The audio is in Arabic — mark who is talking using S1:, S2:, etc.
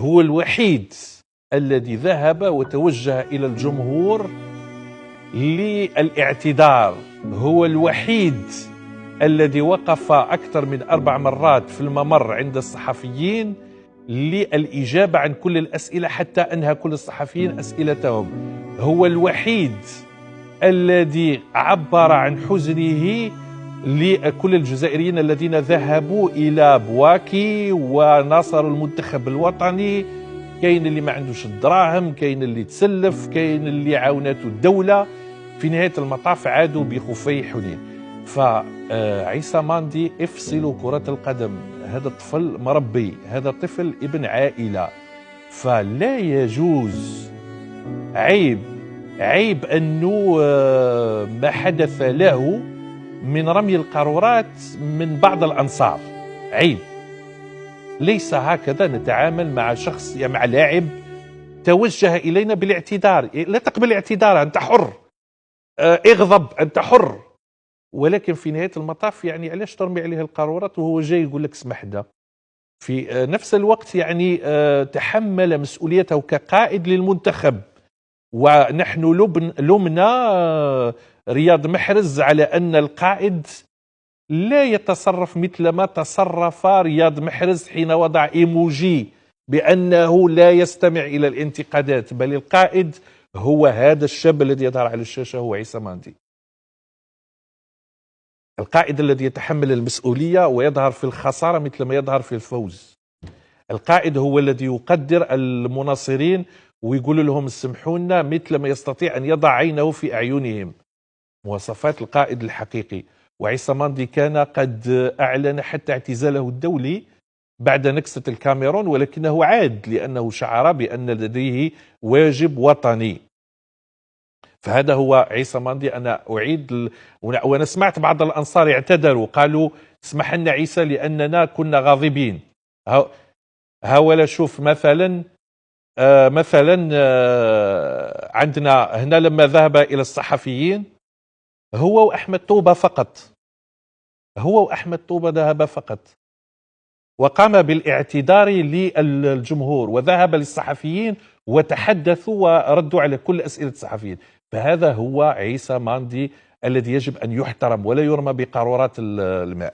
S1: هو الوحيد الذي ذهب وتوجه إلى الجمهور للاعتذار، هو الوحيد الذي وقف أكثر من 4 مرات في الممر عند الصحفيين للإجابة عن كل الأسئلة حتى أنهى كل الصحفيين أسئلتهم. هو الوحيد الذي عبر عن حزنه لكل الجزائريين الذين ذهبوا إلى بواكي وناصروا المنتخب الوطني. كاين اللي ما عندوش الدراهم، كاين اللي تسلف، كاين اللي عاونته الدولة. في نهاية المطاف عادوا بخفي حنين. فعيسى ماندي افصلوا كرة القدم، هذا الطفل مربي، هذا طفل ابن عائلة، فلا يجوز، عيب أنه ما حدث له من رمي القارورات من بعض الأنصار. عيب، ليس هكذا نتعامل مع شخص، مع لاعب توجه إلينا بالاعتذار. لا تقبل الاعتذار، أنت حر، اغضب، أنت حر، ولكن في نهاية المطاف يعني علاش ترمي عليه القارورات وهو جاي يقول لك اسمح ده؟ في نفس الوقت يعني تحمل مسؤوليته كقائد للمنتخب، ونحن لمنا رياض محرز على أن القائد لا يتصرف مثل ما تصرف رياض محرز حين وضع إيموجي بأنه لا يستمع إلى الانتقادات، بل القائد هو هذا الشاب الذي يظهر على الشاشة، هو عيسى ماندي، القائد الذي يتحمل المسؤولية ويظهر في الخسارة مثل ما يظهر في الفوز. القائد هو الذي يقدر المناصرين ويقول لهم اسمحوا لنا مثل ما يستطيع أن يضع عينه في أعينهم. مواصفات القائد الحقيقي. وعيسى ماندي كان قد أعلن حتى اعتزاله الدولي بعد نكسة الكاميرون، ولكنه عاد لأنه شعر بأن لديه واجب وطني. فهذا هو عيسى ماندي. أنا أعيد وأنا سمعت بعض الأنصار اعتذروا، قالوا اسمح لنا عيسى لأننا كنا غاضبين. ولا شوف مثلا عندنا هنا لما ذهب إلى الصحفيين هو وأحمد طوبة فقط، هو وأحمد طوبة ذهب فقط، وقام بالاعتذار للجمهور وذهب للصحفيين وتحدثوا وردوا على كل أسئلة الصحفيين. فهذا هو عيسى ماندي الذي يجب أن يحترم ولا يرمى بقارورات الماء.